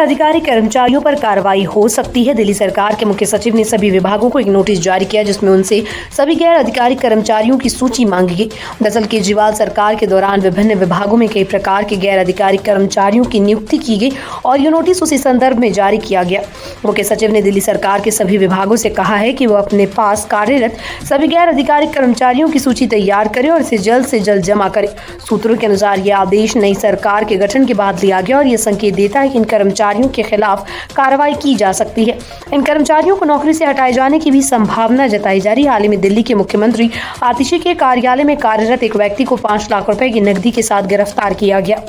अधिकारी कर्मचारियों पर कार्रवाई हो सकती है। दिल्ली सरकार के मुख्य सचिव ने सभी विभागों को एक नोटिस जारी किया जिसमें उनसे सभी गैर अधिकारी कर्मचारियों की सूची मांगी गई। दरअसल केजरीवाल सरकार के दौरान विभिन्न विभागों में कई प्रकार के गैर अधिकारी कर्मचारियों की नियुक्ति की गई और ये नोटिस उसी संदर्भ में जारी किया गया। मुख्य सचिव ने दिल्ली सरकार के सभी विभागों से कहा है कि वो अपने पास कार्यरत सभी गैर अधिकारी कर्मचारियों की सूची तैयार करें और इसे जल्द से जल्द जमा करें। सूत्रों के अनुसार यह आदेश नई सरकार के गठन के बाद लिया गया और यह संकेत देता है कि इन कर्मचारियों के खिलाफ कार्रवाई की जा सकती है। इन कर्मचारियों को नौकरी से हटाए जाने की भी संभावना जताई जा रही है। हाल ही में दिल्ली के मुख्यमंत्री आतिशी के कार्यालय में कार्यरत एक व्यक्ति को 5 लाख रुपए की नकदी के साथ गिरफ्तार किया गया।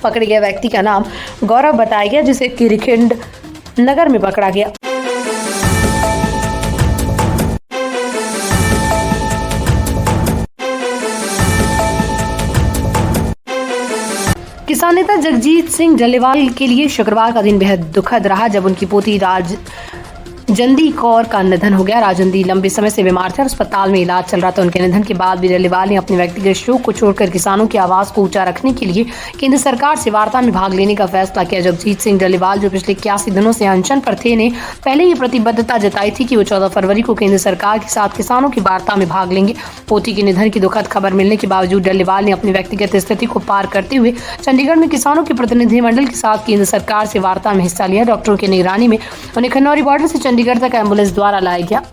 पकड़े गए व्यक्ति का नाम गौरव बताया गया जिसे किरीखंड नगर में पकड़ा गया। किसान नेता जगजीत सिंह डल्लेवाल के लिए शुक्रवार का दिन बेहद दुखद रहा जब उनकी पोती राजंदी कौर का निधन हो गया। राजंदी लंबे समय से बीमार थे और अस्पताल में इलाज चल रहा था। उनके निधन के बाद भी डल्लेवाल ने अपने व्यक्तिगत शोक को छोड़कर किसानों की आवाज को ऊंचा रखने के लिए केंद्र सरकार से वार्ता में भाग लेने का फैसला किया। जगजीत सिंह डल्लेवाल जो पिछले 81 दिनों से अनशन पर थे ने पहले ही प्रतिबद्धता जताई थी कि वो 14 फरवरी को केंद्र सरकार के साथ किसानों की वार्ता में भाग लेंगे। पोती के निधन की दुखद खबर मिलने के बावजूद डल्लेवाल ने अपनी व्यक्तिगत स्थिति को पार करते हुए चंडीगढ़ में किसानों के प्रतिनिधिमंडल के साथ केंद्र सरकार से वार्ता में हिस्सा लिया। डॉक्टरों की निगरानी में उन्हें खन्नौरी बॉर्डर से चंडीगढ़ तक एम्बुलेंस द्वारा लाया गया।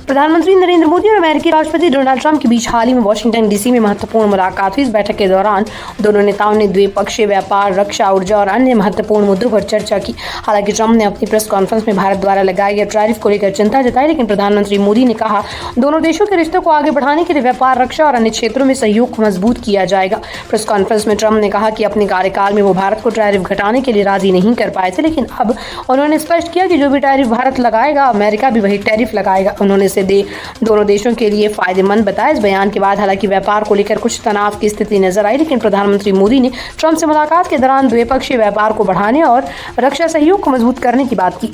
प्रधानमंत्री नरेंद्र मोदी और अमेरिकी राष्ट्रपति डोनाल्ड ट्रंप के बीच हाल ही में वाशिंगटन डीसी में महत्वपूर्ण मुलाकात हुई। इस बैठक के दौरान दोनों नेताओं ने द्विपक्षीय व्यापार, रक्षा, ऊर्जा और अन्य महत्वपूर्ण मुद्दों पर चर्चा की। हालांकि ट्रंप ने अपनी प्रेस कॉन्फ्रेंस में भारत द्वारा लगाए गए टैरिफ को लेकर चिंता जताई, लेकिन प्रधानमंत्री मोदी ने कहा दोनों देशों के रिश्तों को आगे बढ़ाने के लिए व्यापार, रक्षा और अन्य क्षेत्रों में सहयोग को मजबूत किया जाएगा। प्रेस कॉन्फ्रेंस में ट्रंप ने कहा कि अपने कार्यकाल में वो भारत को टैरिफ घटाने के लिए राजी नहीं कर पाए थे, लेकिन अब उन्होंने स्पष्ट किया कि जो भी टैरिफ भारत लगाएगा अमेरिका भी वही टैरिफ लगाएगा। उन्होंने इसे दोनों देशों के लिए फायदेमंद बताया। इस बयान के बाद हालांकि व्यापार को लेकर कुछ तनाव की स्थिति नजर आई, लेकिन प्रधानमंत्री मोदी ने ट्रंप से मुलाकात के दौरान द्विपक्षीय व्यापार को बढ़ाने और रक्षा सहयोग को मजबूत करने की बात की।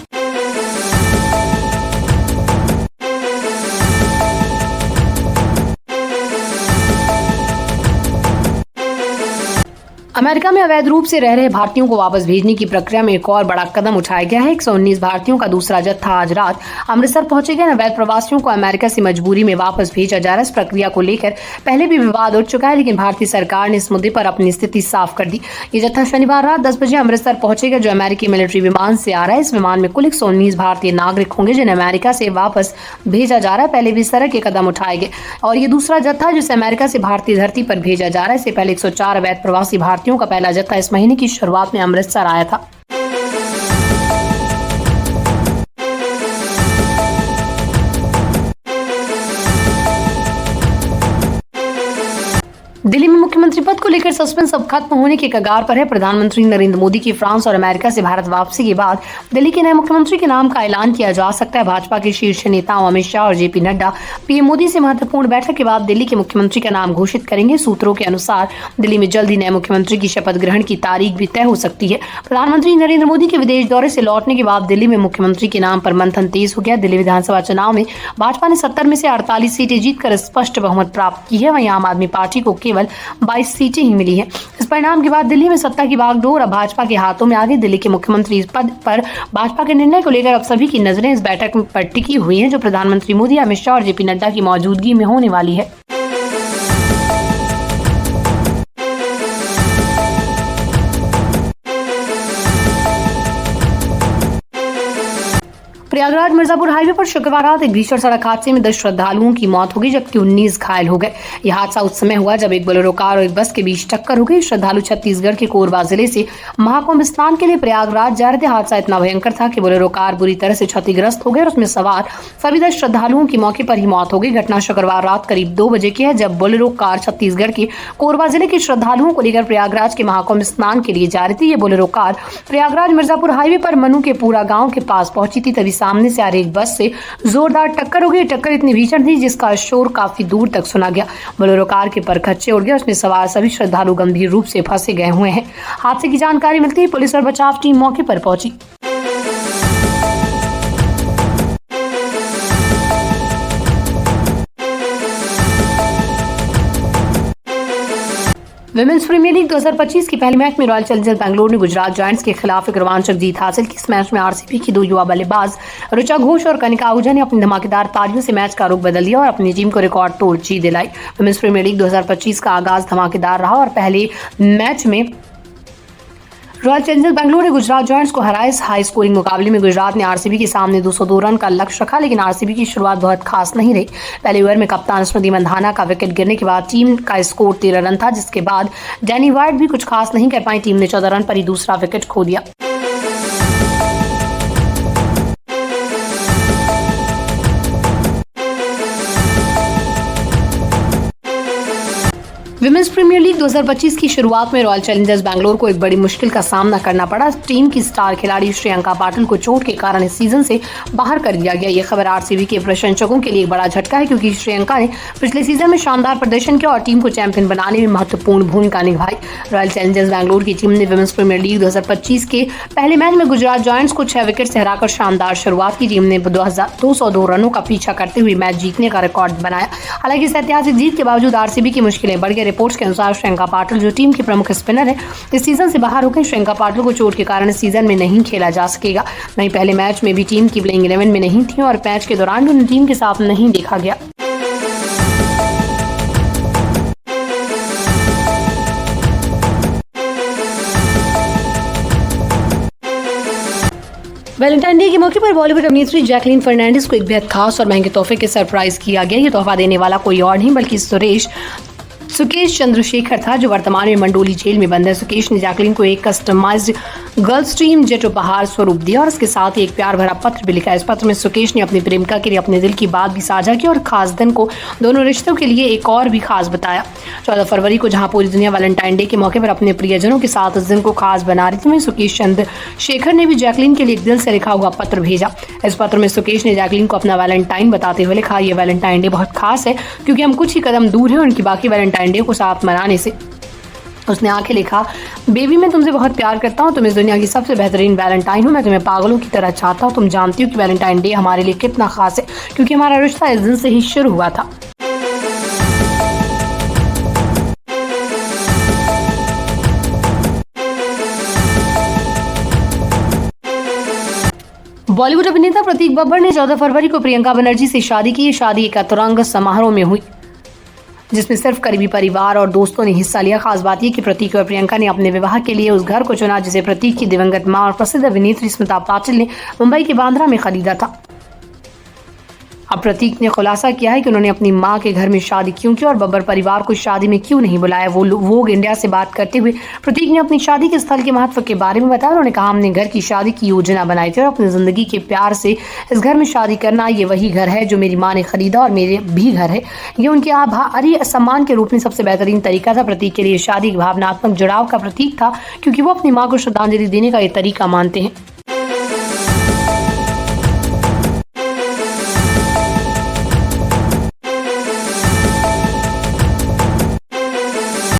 अमेरिका में अवैध रूप से रह रहे भारतीयों को वापस भेजने की प्रक्रिया में एक और बड़ा कदम उठाया गया है। 119 भारतीयों का दूसरा जत्था आज रात अमृतसर पहुंचे गए। अवैध प्रवासियों को अमेरिका से मजबूरी में वापस भेजा जा रहा है। इस प्रक्रिया को लेकर पहले भी विवाद उठ चुका है, लेकिन भारतीय सरकार ने इस मुद्दे पर अपनी स्थिति साफ कर दी। ये जत्था शनिवार रात 10 बजे अमृतसर पहुंचेगा, जो अमेरिकी मिलिट्री विमान से आ रहा है। इस विमान में कुल 119 भारतीय नागरिक होंगे जिन्हें अमेरिका से वापस भेजा जा रहा है। पहले भी इस तरह के कदम उठाए गए और ये दूसरा जत्था जिसे अमेरिका से भारतीय धरती पर भेजा जा रहा है। इससे पहले 104 अवैध प्रवासी भारतीयों का पहला जत्था इस महीने की शुरुआत में अमृतसर आया था। दिल्ली में मुख्यमंत्री पद को लेकर सस्पेंस अब खत्म होने के कगार पर है। प्रधानमंत्री नरेंद्र मोदी की फ्रांस और अमेरिका से भारत वापसी के बाद दिल्ली के नए मुख्यमंत्री के नाम का ऐलान किया जा सकता है। भाजपा के शीर्ष नेताओं अमित शाह और जेपी नड्डा पीएम मोदी से महत्वपूर्ण बैठक के बाद दिल्ली के मुख्यमंत्री का नाम घोषित करेंगे। सूत्रों के अनुसार दिल्ली में जल्द ही नए मुख्यमंत्री की शपथ ग्रहण की तारीख भी तय हो सकती है। प्रधानमंत्री नरेंद्र मोदी के विदेश दौरे से लौटने के बाद दिल्ली में मुख्यमंत्री के नाम पर मंथन तेज हो गया। दिल्ली विधानसभा चुनाव में भाजपा ने 70 में से 48 सीटें जीतकर स्पष्ट बहुमत प्राप्त की है। वहीं आम आदमी पार्टी को केवल 22 सीटें ही मिली हैं। इस परिणाम के बाद दिल्ली में सत्ता की बागडोर अब भाजपा के हाथों में आ गई। दिल्ली के मुख्यमंत्री पद पर भाजपा के निर्णय को लेकर अब सभी की नजरें इस बैठक पर टिकी हुई हैं, जो प्रधानमंत्री मोदी, अमित शाह और जेपी नड्डा की मौजूदगी में होने वाली है। प्रयागराज मिर्जापुर हाईवे पर शुक्रवार रात एक भीषण सड़क हादसे में 10 श्रद्धालुओं की मौत हो गई जबकि 19 घायल हो गए। यह हादसा उस समय हुआ जब एक बोलेरो कार और एक बस के बीच टक्कर हो गई। श्रद्धालु छत्तीसगढ़ के कोरबा जिले से महाकुंभ स्नान के लिए प्रयागराज जा रहे थे। हादसा इतना भयंकर था कि बोलेरो कार बुरी तरह से क्षतिग्रस्त हो गई और उसमें सवार सभी 10 श्रद्धालुओं की मौके पर ही मौत हो गई। घटना शुक्रवार रात करीब 2 बजे की है जब बोलेरो कार छत्तीसगढ़ के कोरबा जिले के श्रद्धालुओं को लेकर प्रयागराज के महाकुंभ स्नान के लिए जा रही थी। ये Bolero car Prayagraj Mirzapur highway पर मनु के पूरा गाँव के पास पहुंची थी, तभी सामने से आ रही एक बस से जोरदार टक्कर हो गई। टक्कर इतनी भीषण थी जिसका शोर काफी दूर तक सुना गया। बोलेरो कार के परखच्चे उड़ गए। उसमें सवार सभी श्रद्धालु गंभीर रूप से फंसे गए हुए हैं। हादसे की जानकारी मिलते ही पुलिस और बचाव टीम मौके पर पहुंची। विमेंस प्रीमियर लीग 2025 की पहली मैच में रॉयल चैलेंजर्स बैंगलोर ने गुजरात जायंट्स के खिलाफ एक रोमांचक जीत हासिल की। इस मैच में आरसीबी की दो युवा बल्लेबाज ऋचा घोष और कनिका आहूजा ने अपनी धमाकेदार पारियों से मैच का रुख बदल दिया और अपनी टीम को रिकॉर्ड तोड़ जीत दिलाई। विमेंस प्रीमियर लीग 2025 का आगाज धमाकेदार रहा और पहले मैच में रॉयल चैलेंजर्स बैंगलोर ने गुजरात जायंट्स को हराया। इस हाई स्कोरिंग मुकाबले में गुजरात ने आरसीबी के सामने 202 रन का लक्ष्य रखा, लेकिन आरसीबी की शुरुआत बहुत खास नहीं रही। पहले ओवर में कप्तान स्मृति मंधाना का विकेट गिरने के बाद टीम का स्कोर 13 रन था, जिसके बाद डैनी वाइट भी कुछ खास नहीं कर पाई। टीम ने 14 रन पर ही दूसरा विकेट खो दिया। विमेंस प्रीमियर लीग 2025 की शुरुआत में रॉयल चैलेंजर्स बैंगलोर को एक बड़ी मुश्किल का सामना करना पड़ा। टीम की स्टार खिलाड़ी श्रेयंका पाटिल को चोट के कारण इस सीजन से बाहर कर दिया गया। यह खबर आरसीबी के प्रशंसकों के लिए एक बड़ा झटका है, क्योंकि श्रेयंका ने पिछले सीजन में शानदार प्रदर्शन किया और टीम को चैंपियन बनाने में महत्वपूर्ण भूमिका निभाई। रॉयल चैलेंजर्स बैंगलोर की टीम ने विमेंस प्रीमियर लीग 2025 के पहले मैच में गुजरात जायंट्स को 6 विकेट से हराकर शानदार शुरुआत की। टीम ने 202 रनों का पीछा करते हुए मैच जीतने का रिकॉर्ड बनाया। हालांकि इस ऐतिहासिक जीत के बावजूद आरसीबी की मुश्किलें बढ़ गई। रिपोर्ट्स के अनुसार श्रेयंका पाटिल, जो टीम की प्रमुख स्पिनर है, इस सीजन से बाहर हो गए। श्रेयंका पाटिल को चोट के कारण इस सीजन में नहीं खेला जा सकेगा। वहीं पहले मैच में भी टीम की प्लेइंग 11 में नहीं थी और मैच के दौरान भी उन्हें टीम के साथ नहीं देखा गया। वैलेंटाइन डे के मौके पर बॉलीवुड अभिनेत्री जैकलीन फर्नांडिस को एक बेहद खास और महंगे तोहफे के सरप्राइज किया गया। ये तोहफा देने वाला कोई और नहीं बल्कि सुकेश चंद्रशेखर था, जो वर्तमान में मंडोली जेल में बंद है। सुकेश ने जैकलीन को एक कस्टमाइज्ड गर्ल्स टीम जेट उपहार स्वरूप दिया और इसके साथ ही एक प्यार भरा पत्र भी लिखा। इस पत्र में सुकेश ने अपनी प्रेमिका के लिए अपने दिल की बात भी साझा की और खास दिन को दोनों रिश्तों के लिए एक और भी खास बताया। 14 फरवरी को जहां पूरी दुनिया वैलेंटाइन डे के मौके पर अपने प्रियजनों के साथ इस दिन को खास बना रही थी, वहीं सुकेश चंद्रशेखर ने भी जैकलीन के लिए एक दिल से लिखा हुआ पत्र भेजा। इस पत्र में सुकेश ने जैकलीन को अपना वैलेंटाइन बताते हुए लिखा, ये वैलेंटाइन डे बहुत खास है क्योंकि हम कुछ ही कदम दूर हैं उनकी बाकी वैलेंटाइन डे को साथ मनाने से। उसने आके लिखा, बेबी मैं तुमसे बहुत प्यार करता हूँ, तुम इस दुनिया की सबसे बेहतरीन वैलेंटाइन हो। मैं तुम्हें पागलों की तरह चाहता हूँ। तुम जानती हो कि वैलेंटाइन डे हमारे लिए कितना खास है, क्योंकि हमारा रिश्ता इस दिन से ही शुरू हुआ था। बॉलीवुड अभिनेता प्रतीक बब्बर ने 14 फरवरी को प्रियंका बनर्जी से शादी की। शादी एक अतरंग समारोह में हुई, जिसमें सिर्फ करीबी परिवार और दोस्तों ने हिस्सा लिया। खास बात यह कि प्रतीक और प्रियंका ने अपने विवाह के लिए उस घर को चुना जिसे प्रतीक की दिवंगत मां और प्रसिद्ध अभिनेत्री स्मिता पाटिल ने मुंबई के बांद्रा में खरीदा था। अब प्रतीक ने खुलासा किया है कि उन्होंने अपनी मां के घर में शादी क्यों की और बब्बर परिवार को शादी में क्यों नहीं बुलाया। वोग इंडिया से बात करते हुए प्रतीक ने अपनी शादी के स्थल के महत्व के बारे में बताया। उन्होंने कहा, हमने घर की शादी की योजना बनाई थी और अपनी जिंदगी के प्यार से इस घर में शादी करना, ये वही घर है जो मेरी माँ ने खरीदा और मेरे भी घर है। ये उनके आभारी सम्मान के रूप में सबसे बेहतरीन तरीका था। प्रतीक के लिए शादी भावनात्मक जुड़ाव का प्रतीक था, क्योंकि वो अपनी माँ को श्रद्धांजलि देने का ये तरीका मानते हैं।